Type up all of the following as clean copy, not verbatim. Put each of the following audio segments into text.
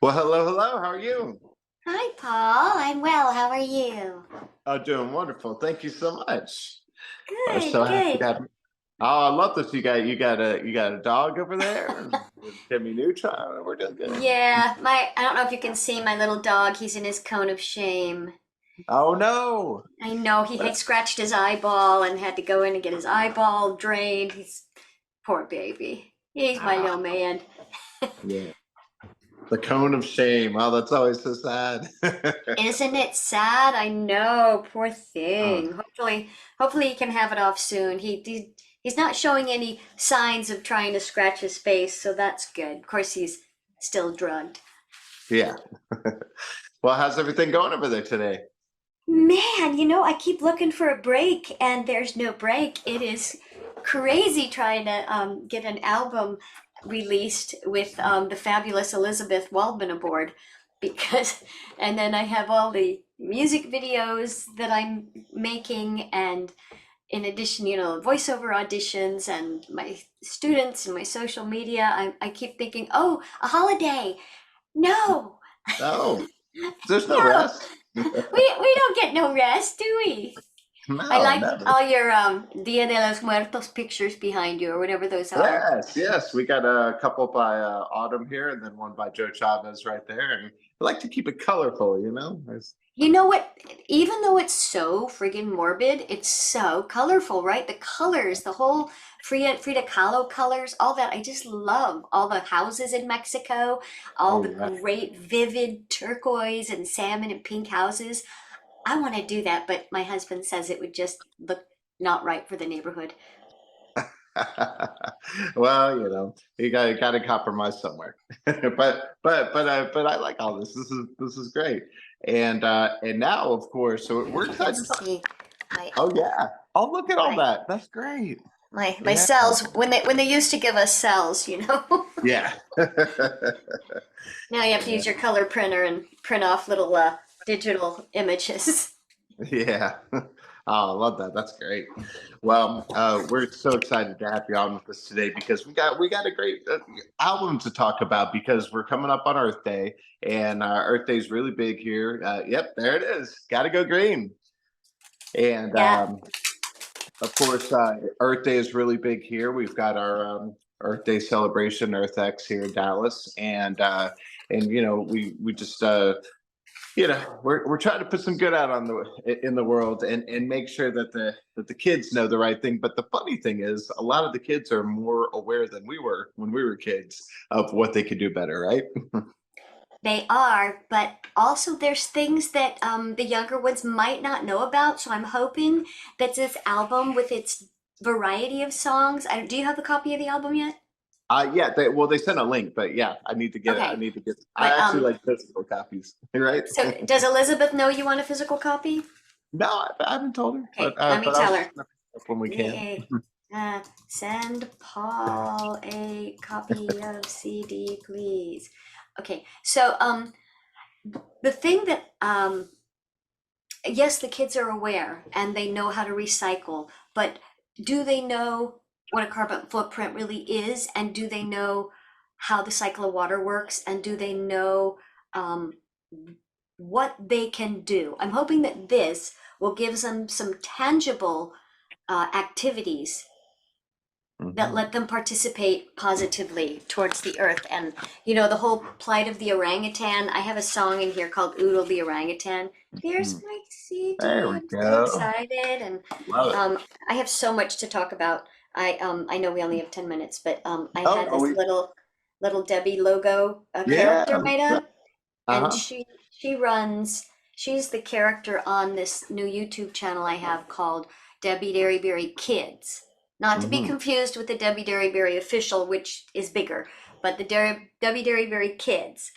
Well, hello, hello. How are you? Hi, Paul. I'm well. How are you? Oh, doing wonderful. Thank you so much. I'm Good, so happy good. to have. Oh, I love this. You got a dog over there, and Timmy Neutron. We're doing good. Yeah, I don't know if you can see my little dog. He's in his cone of shame. Oh no. I know he had What? scratched his eyeball and had to go in and get his eyeball drained. He's poor baby. He's my Ah, little man. yeah. The cone of shame. Oh, that's always so sad. Isn't it sad? I know, poor Oh, thing. Hopefully he can have it off soon. He's not showing any signs of trying to scratch his face, so that's good. Of course, he's still drugged. yeah. Well, how's everything going over there today? Man, I keep looking for a break and there's no break. It is crazy trying to get an album released with the fabulous Elizabeth Waldman aboard because, and then I have all the music videos that I'm making, and in addition, voiceover auditions and my students and my social media. I keep thinking, oh, a holiday. No, Oh, there's no no, rest. we don't get no rest, do we? I No, like never. all your Dia de los Muertos pictures behind you, or whatever those are. Yes, yes. We got a couple by Autumn here, and then one by Joe Chavez right there. And I like to keep it colorful, you know. You know what? Even though it's so friggin' morbid, it's so colorful, right? The colors, the whole Frida Kahlo colors, all that. I just love all the houses in Mexico, all Oh the yeah. great vivid turquoise and salmon and pink houses. I want to do that, but my husband says it would just look not right for the neighborhood. Well, you got to compromise somewhere. But I like all this. This is great. And now, of course, so we're If you can excited. see my Oh yeah. Oh, look at all my that. That's great. my Yeah. cells when they used to give us cells. Yeah. Now you have to Yeah. use your color printer and print off little digital images. Yeah. Oh, I love that. That's great. Well, we're so excited to have you on with us today because we got a great album to talk about because we're coming up on Earth Day, and Earth Day is really big here. Yep, there it is. Got to go green. And Yeah, of course, Earth Day is really big here. We've got our Earth Day celebration, Earth X, here in Dallas, and we just we're trying to put some good out on the in the world and make sure that the kids know the right thing. But the funny thing is, a lot of the kids are more aware than we were when we were kids of what they could do better, right? they are, but also there's things that the younger ones might not know about. So I'm hoping that this album, with its variety of songs, do you have a copy of the album yet? Yeah. They sent a link, but yeah, I need to get it. I Okay, need to get. I but actually like physical copies, right? so does Elizabeth know you want a physical copy? No, I haven't told her, but Okay, let me I'll tell her. snap it up when we can. Yay. Send Paul a copy of CD, please. Okay, so the thing that yes, the kids are aware and they know how to recycle, but do they know what a carbon footprint really is? And do they know how the cycle of water works? And do they know um, what they can do? I'm hoping that this will give them some tangible activities that Mhm. let them participate positively towards the earth. And the whole plight of the orangutan. I have a song in here called Oodle the Orangutan. Here's Mhm. my There CD, we I'm so go. excited. And Love it. I have so much to talk about. I know we only have 10 minutes, but I Oh had no, this we little Debbie logo yeah. character made up, and Uh-huh. she's the character on this new YouTube channel I have called Debbie Derryberry Kids. Not to be Hmm. confused with the Debbie Derryberry official, which is bigger, but the Debbie Derryberry Kids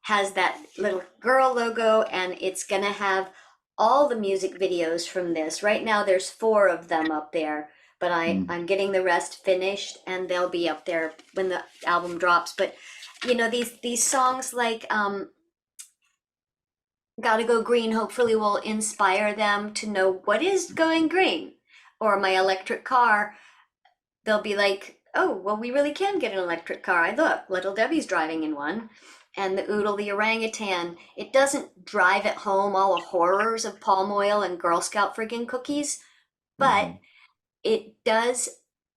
has that little girl logo, and it's gonna have all the music videos from this. Right now, there's four of them up there, but I'm getting the rest finished, and they'll be up there when the album drops. But these songs like Gotta Go Green hopefully will inspire them to know what is going green. Or my electric car, they'll be like, oh, well, we really can get an electric car. I look, little Debbie's driving in one. and the Oodle the orangutan, it doesn't drive it home all the horrors of palm oil and Girl Scout friggin' cookies, but Hmm. it does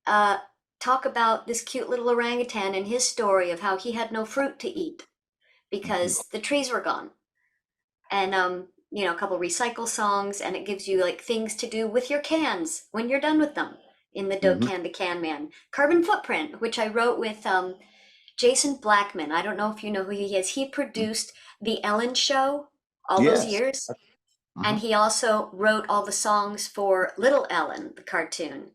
uh, talk about this cute little orangutan and his story of how he had no fruit to eat Hmm. because the trees were gone. And a couple recycle songs, and it gives you like things to do with your cans when you're done with them in the Dope Hmm. Can to Can Man. Carbon Footprint, which I wrote with Jason Blackman. I don't know if you know who he is. He produced The Ellen Show all those Yes. years, and Hmm. he also wrote all the songs for Little Ellen, the cartoon.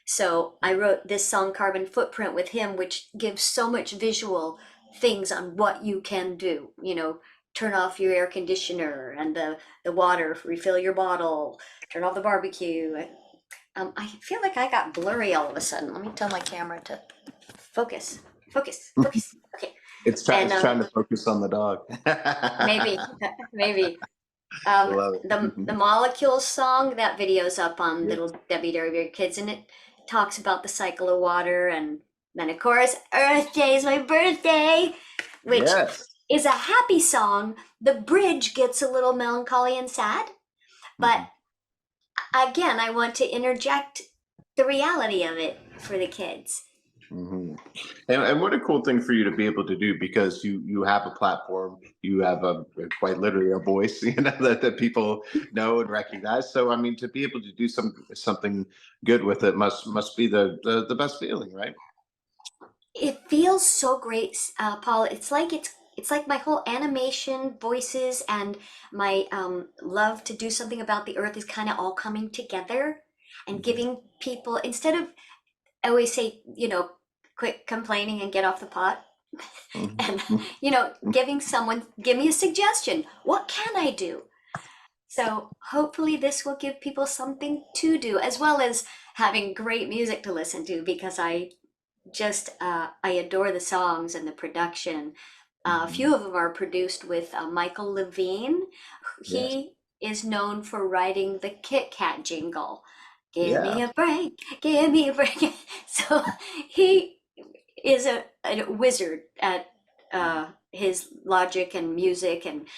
So I wrote this song Carbon Footprint with him, which gives so much visual things on what you can do. Turn off your air conditioner and the water, refill your bottle, turn off the barbecue. I feel like I got blurry all of a sudden. Let me tell my camera to focus, focus, focus. Okay. And It's trying to focus on the dog. maybe, maybe. Love it. The Molecules song, that video's up on Yes. little Debi Derryberry Kids, and it talks about the cycle of water. And then, of course, Earth Day is my birthday, which Yes. is a happy song. The bridge gets a little melancholy and sad, but Mhm. again, I want to interject the reality of it for the kids. Hmm. And what a cool thing for you to be able to do, because you have a platform, you have quite literally a voice, that people know and recognize. So I mean, to be able to do something good with it must be the best feeling, right? It feels so great, Paul. It's like my whole animation, voices, and my love to do something about the earth is kind of all coming together and Hmm. giving people, instead of, I always say, quit complaining and get off the pot. And Hmm. giving someone, give me a suggestion. What can I do? So hopefully this will give people something to do, as well as having great music to listen to, because I adore the songs and the production. A Hmm. few of them are produced with Michael Levine. Yes. He is known for writing the Kit Kat jingle. Give me Yeah. a break, give me a break. So he is a wizard at his logic and music. And,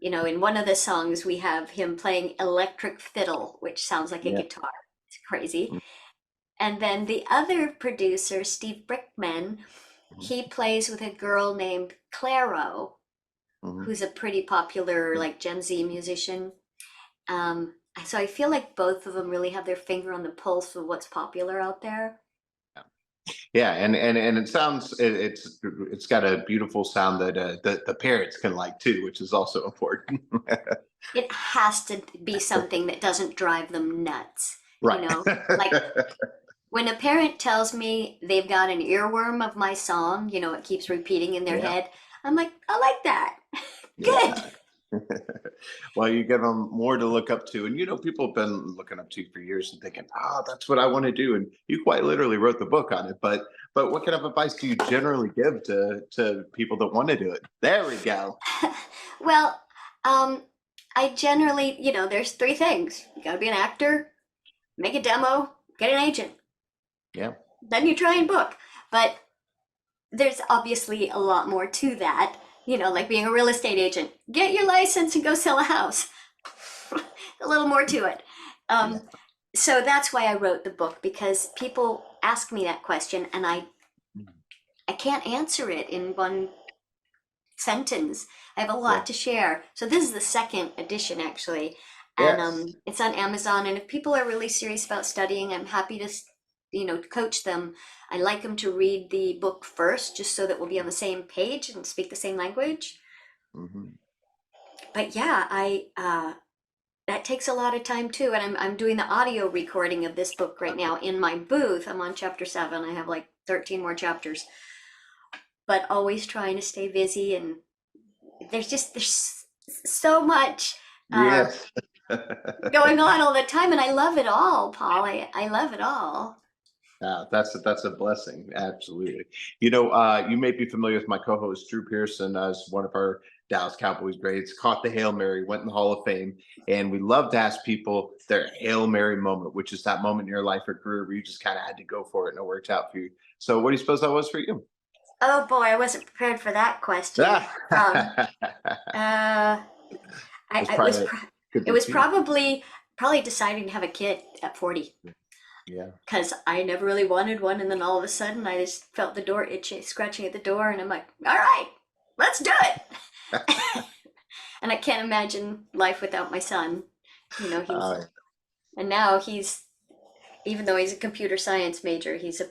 in one of the songs, we have him playing electric fiddle, which sounds like a Yeah. guitar. It's crazy. And then the other producer, Steve Brickman, Mhm. he plays with a girl named Claro, Mhm. who's a pretty popular like Gen Z musician. So I feel like both of them really have their finger on the pulse of what's popular out there. Yeah, and it sounds it's got a beautiful sound that the parents can like too, which is also important. It has to be something that doesn't drive them nuts. Right. Like when a parent tells me they've got an earworm of my song, it keeps repeating in their Yeah. head, I'm like, I like that. Good. Yeah. Well, you give them more to look up to, and people have been looking up to you for years and thinking, "Ah, that's what I want to do." And you quite literally wrote the book on it. But what kind of advice do you generally give to people that want to do it? There we go. Well, um, I generally, there's three things. You got to be an actor, make a demo, get an agent, Yeah. then you try and book. But there's obviously a lot more to that, like being a real estate agent. Get your license and go sell a house. A little more to it. Yeah. Um, so that's why I wrote the book, because people ask me that question, and I can't answer it in one sentence. I have a Yeah. lot to share. So this is the second edition actually, and Yes. it's on Amazon. And if people are really serious about studying, I'm happy to, coach them. I like them to read the book first, just so that we'll be on the same page and speak the same language. Hmm. But yeah, I that takes a lot of time too. And I'm doing the audio recording of this book right now in my booth. I'm on chapter 7. I have like 13 more chapters, but always trying to stay busy. And there's so much uh, Yes. going on all the time, and I love it all, Paul. I love it all. That's a blessing. Absolutely. You may be familiar with my co-host Drew Pearson as one of our Dallas Cowboys greats. Caught the Hail Mary, went in the Hall of Fame, and we love to ask people their Hail Mary moment, which is that moment in your life or career where you just kind of had to go for it and it worked out for you. So, what do you suppose that was for you? Oh boy, I wasn't prepared for that question. Um, uh, That's it was probably a good it was routine. probably deciding to have a kid at 40 Yeah. because I never really wanted one, and then all of a sudden I just felt the door itching, scratching at the door, and I'm like, all right, let's do it. And I can't imagine life without my son. You know, he's Uh, and now he's even though he's a computer science major, he's a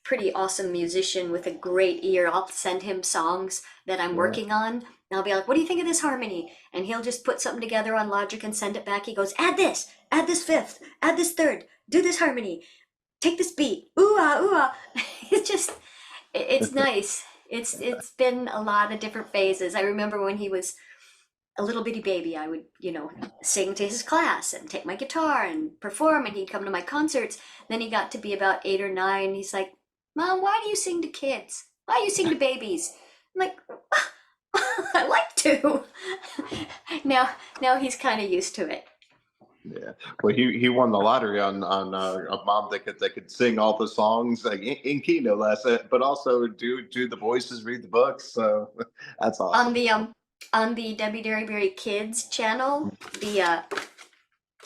pretty awesome musician with a great ear. I'll send him songs that I'm yeah. working on. And I'll be like, what do you think of this harmony? And he'll just put something together on Logic and send it back. He goes, add this fifth, add this third, do this harmony, take this beat. Ooh ah, ooh ah. It's just, it's nice. It's been a lot of different phases. I remember when he was a little bitty baby, I would, sing to his class and take my guitar and perform, and he'd come to my concerts. Then he got to be about 8 or 9. He's like, Mom, why do you sing to kids? Why do you sing to babies? I'm like, I like to. now, now he's kind of used to it. Yeah. Well, he won the lottery on a mom that could sing all the songs like in key no less, but also do the voices, read the books. So that's On awesome. the Debbie Derryberry Kids channel, the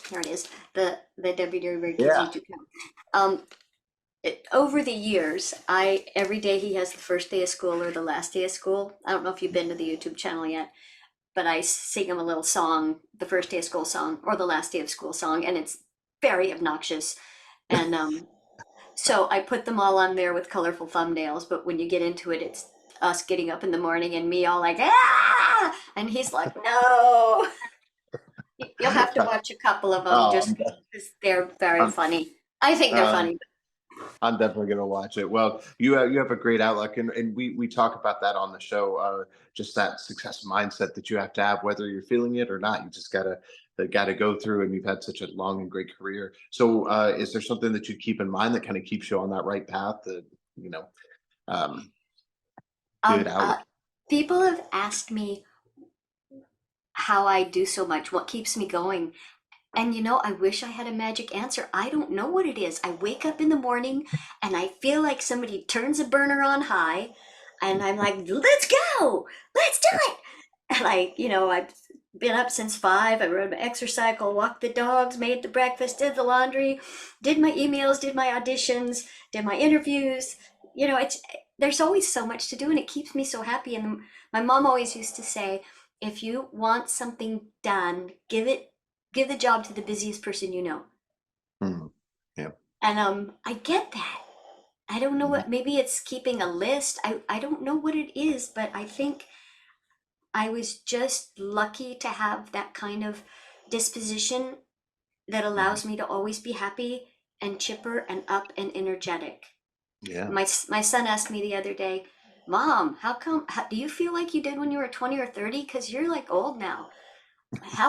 here it is, the Debbie Derryberry Kids Yeah. YouTube channel. Um, over the years, I every day he has the first day of school or the last day of school. I don't know if you've been to the YouTube channel yet, but I sing him a little song, the first day of school song or the last day of school song, and it's very obnoxious. And so I put them all on there with colorful thumbnails. But when you get into it, it's us getting up in the morning and me all like ah, and he's like no. You'll have to watch a couple of them Oh, just because they're very I'm, funny. I think they're um, funny. I'm definitely going to watch it. Well, you have a great outlook, and we talk about that on the show. Just that success mindset that you have to have, whether you're feeling it or not. You just gotta go through, and you've had such a long and great career. So, is there something that you keep in mind that kind of keeps you on that right path? That you know, um, good Um, uh, outlook. People have asked me how I do so much, what keeps me going. And I wish I had a magic answer. I don't know what it is. I wake up in the morning and I feel like somebody turns a burner on high and I'm like, let's go, let's do it. And I've been up since 5. I rode my exercycle, walked the dogs, made the breakfast, did the laundry, did my emails, did my auditions, did my interviews. It's there's always so much to do and it keeps me so happy. And my mom always used to say, if you want something done, give the job to the busiest person you know. Mhm. Yeah. And I get that. I don't know Mhm. what, maybe it's keeping a list. I don't know what it is, but I think I was just lucky to have that kind of disposition that Mhm. allows me to always be happy and chipper and up and energetic. Yeah. My son asked me the other day, Mom, do you feel like you did when you were 20 or 30? Because you're like old now.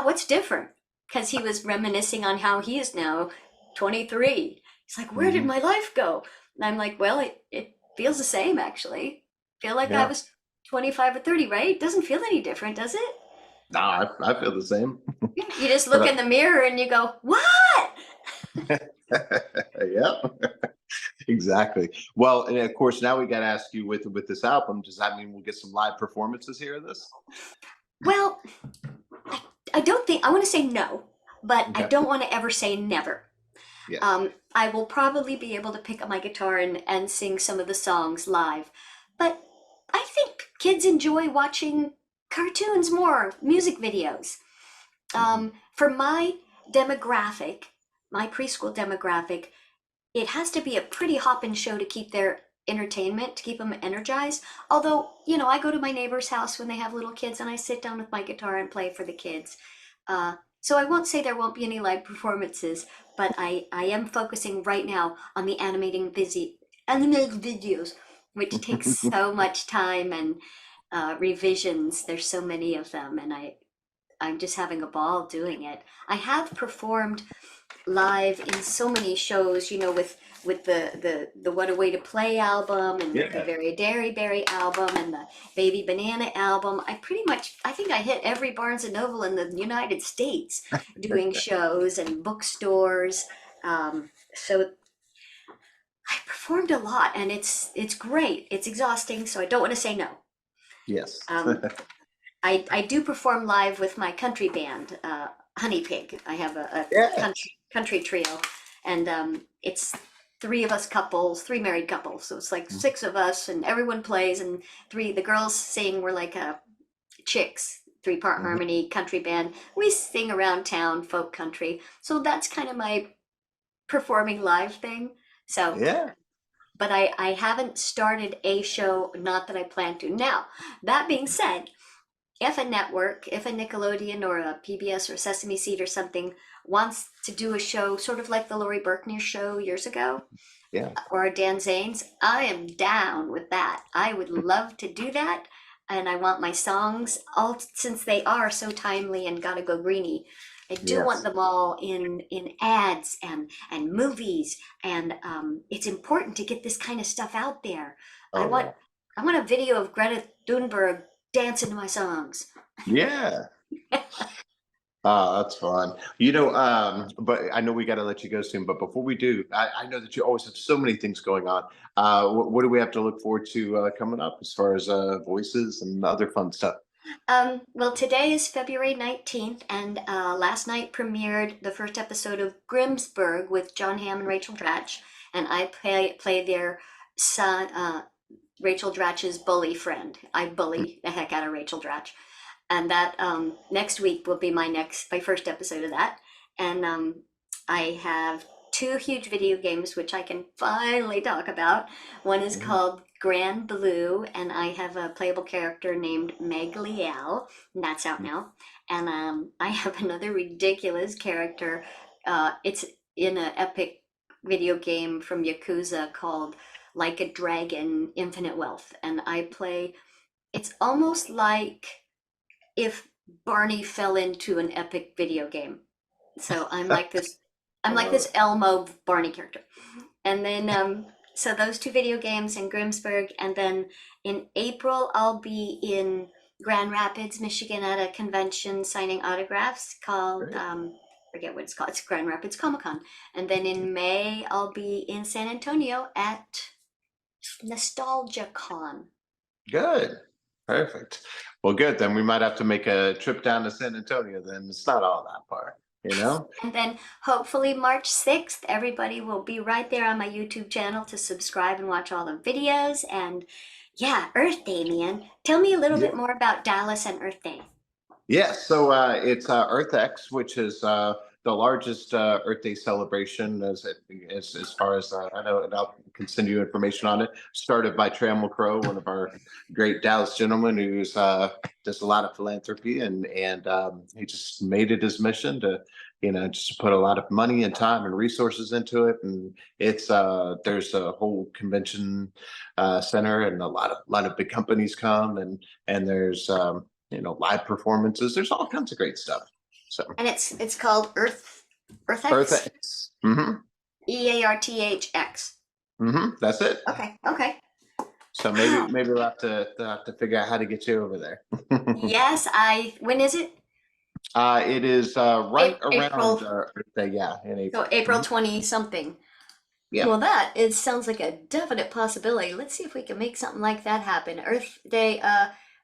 What's different? Because he was reminiscing on how he is now 23. He's like, where did Mhm. my life go? And I'm like, well, it feels the same actually. Feel like I Yeah. was 25 or 30, right? Doesn't feel any different, does it? No, I feel the same. You just look But in the mirror and you go, what? yeah. Exactly. Well, and of course, now we got to ask you with this album. Does that mean we'll get some live performances here of this? Well, I, I don't think, I want to say no, but I Okay. don't want to ever say never. Yes. I will probably be able to pick up my guitar and sing some of the songs live. But I think kids enjoy watching cartoons more, music videos. Hmm. For my demographic, my preschool demographic, it has to be a pretty hopping show to keep their entertainment, to keep them energized. Although, I go to my neighbor's house when they have little kids and I sit down with my guitar and play for the kids. So I won't say there won't be any live performances, but I am focusing right now on the animated videos, which takes so much time and revisions. There's so many of them, and I'm just having a ball doing it. I have performed live in so many shows, with the What a Way to Play album and the Yeah. Very Derryberry album and the Baby Banana album. I think I hit every Barnes and Noble in the United States doing shows and bookstores. So I performed a lot, and it's great. It's exhausting, so I don't want to say no. Yes. Um, I do perform live with my country band, Honey Pig. I have a Yes. country trio, and it's three of us couples, three married couples. So it's like six of us, and everyone plays, and the girls sing. We're like chicks, three-part Mhm. harmony country band. We sing around town, folk country. So that's kind of my performing live thing. So, Yeah. but I haven't started a show, not that I plan to. Now, that being said, if a network, if a Nickelodeon or a PBS or Sesame Seed or something wants to do a show, sort of like the Laurie Berkner show years ago, Yeah. or Dan Zanes, I am down with that. I would love to do that. And I want my songs, all since they are so timely and gotta go greeny. I do want Yes. them all in ads and movies, and it's important to get this kind of stuff out there. I Oh want yeah. I want a video of Greta Thunberg dancing to my songs. Yeah. That's fun. But I know we got to let you go soon. But before we do, I know that you always have so many things going on. What do we have to look forward to coming up as far as voices and other fun stuff? Well, today is February 19th, and last night premiered the first episode of Grimsburg with John Hamm and Rachel Dratch, and I play their son, Rachel Dratch's bully friend. I bully the heck out of Rachel Dratch, and that next week will be my first episode of that, and I have two huge video games which I can finally talk about. One is Mhm. called Grand Blue, and I have a playable character named Meg Liel, and that's out now. And I have another ridiculous character. It's in an epic video game from Yakuza called Like a Dragon Infinite Wealth, and I play. It's almost like if Barney fell into an epic video game. So I'm I like love this it. Elmo Barney character. And then so those two video games in Grimsburg, and then in April I'll be in Grand Rapids, Michigan at a convention signing autographs called Great. forget what it's called. It's Grand Rapids Comic Con. And then in May I'll be in San Antonio at Nostalgia Con. Good. Perfect. Well, good. Then we might have to make a trip down to San Antonio. Then it's not all that far, you know? And then hopefully March 6th, everybody will be right there on my YouTube channel to subscribe and watch all the videos. And yeah, Earth Day, man. Tell me a little bit more about Dallas and Earth Day. Yes, so it's Earth X, which is the largest Earth Day celebration as far as I know, and I can send you information on it. Started by Trammell Crow, one of our great Dallas gentlemen who's does a lot of philanthropy, and he just made it his mission to, just put a lot of money and time and resources into it. And it's there's a whole convention center, and a lot of big companies come, and there's live performances. There's all kinds of great stuff. So And it's called Earth Earth X. Mm-hmm. EARTHX. Mm-hmm. That's it. Okay, okay. So maybe Wow. maybe we'll have to figure out how to get you over there. Yes, when is it? It is right around April. Earth Day, yeah, in So April. April Mhm. 20 something. Yeah. Well, that it sounds like a definite possibility. Let's see if we can make something like that happen. Earth Day,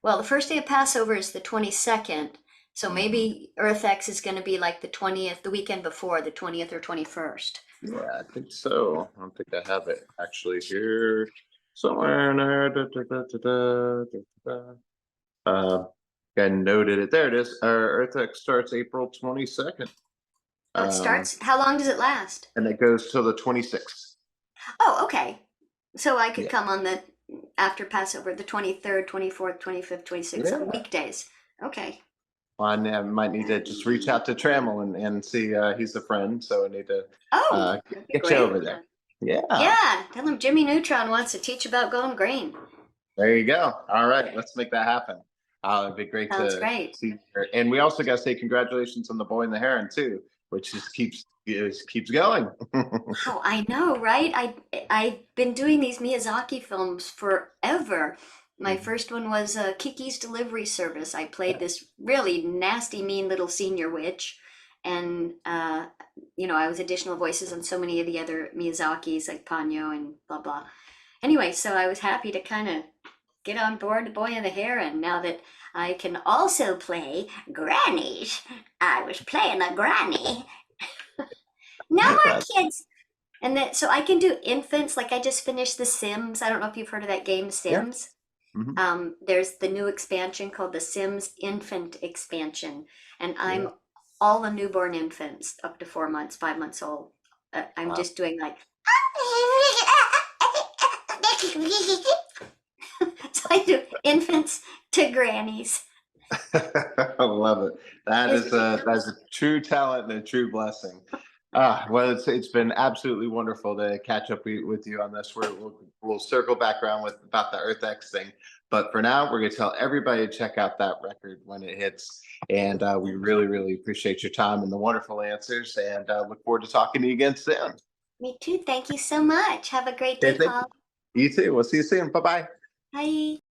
well, the first day of Passover is the 22nd, so Mhm. maybe Earth X is going to be like the 20th, the weekend before, the 20th or 21st. Yeah, I think so. I don't think I have it actually here somewhere in there. Uh, I noted it. There it is. Earth X starts April 22nd. Oh, it Um, starts. How long does it last? and it goes till the 26th. Oh, okay. So I could Yeah. come on the after Passover, the 23rd, 24th, 25th, 26th on Yeah. weekdays. Okay. Well, I might need to just reach out to Trammell and see. He's a friend, so I need to Oh, that'd be get you over great. there. Yeah. Yeah, tell him Jimmy Neutron wants to teach about going green. There you go. All right, let's make that happen. It'd be great Sounds to great. see her. And we also got to say congratulations on the boy and the heron too, which just keeps going. Wow, I know, right? I've been doing these Miyazaki films forever. My Mhm. first one was Kiki's Delivery Service. I played this really nasty, mean little senior witch, and I was additional voices on so many of the other Miyazaki's like Ponyo and blah blah. Anyway, so I was happy to kind of get on board The Boy and the Heron now that I can also play grannies. I was playing a granny. No more That's kids. And then so I can do infants. Like I just finished The Sims. I don't know if you've heard of that game, yeah. Sims. Hmm. There's the new expansion called the Sims Infant Expansion, and Yeah. I'm all the newborn infants up to 4 months, 5 months old. I'm Wow. just doing like so I do infants to grannies. I love it. That It's is a true talent and a true blessing. Well, it's been absolutely wonderful to catch up with you on this. We'll circle back around with about the Earth X thing, but for now, we're gonna tell everybody to check out that record when it hits. And we really, really appreciate your time and the wonderful answers, and look forward to talking to you again soon. me too. Thank you so much. Have a great day, Okay, thank Paul. you. You too. We'll see you soon. Bye bye. Bye.